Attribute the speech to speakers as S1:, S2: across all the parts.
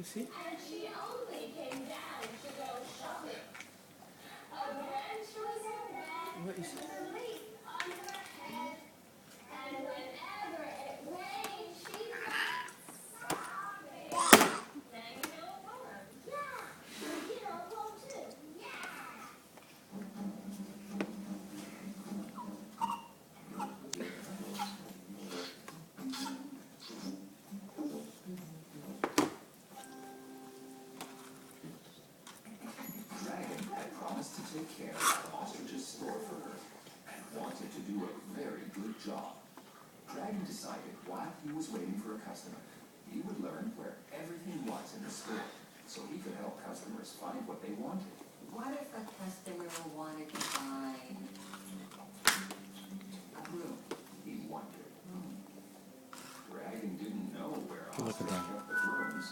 S1: see?
S2: And she only came down to go shopping. Eventually,
S1: What is
S2: with a leaf on her head, and whenever it rained, she cried sobbing. Now you know a poem. Yeah, you know a poem too. Yeah.
S3: Dragon had promised to take care of the ostrich's store for her and wanted to do a very good job. Dragon decided while he was waiting for a customer, he would learn where everything was in the store so he could help customers find what they wanted.
S4: What if a customer wanted to buy a broom?
S3: He wondered. Dragon didn't know where
S1: Look at
S3: ostrich
S1: that.
S3: kept the brooms.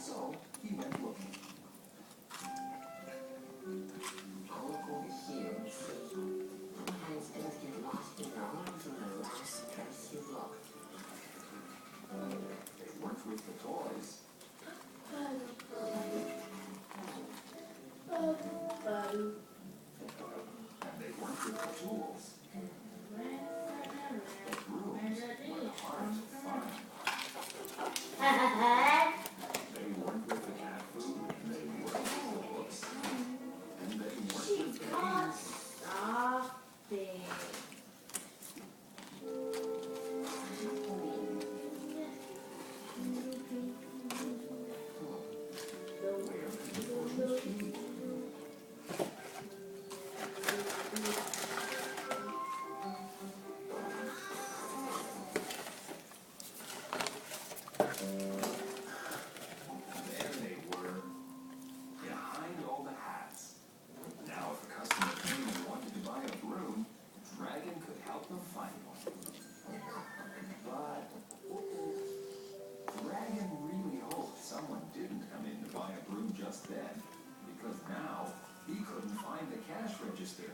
S3: So he went looking.
S4: I'll look over here and see. Sometimes things get lost in the arms of the last place you look.
S3: They worked with the toys. And they worked with the tools. The brooms were hard to find. They worked with the cat food. They worked with the books. And they worked with the games. Where could the brooms be? There they were, behind all the hats. Now if a customer came and wanted to buy a broom, Dragon could help them find one. But Dragon really hoped someone didn't come in to buy a broom just then, because now he couldn't find the cash register.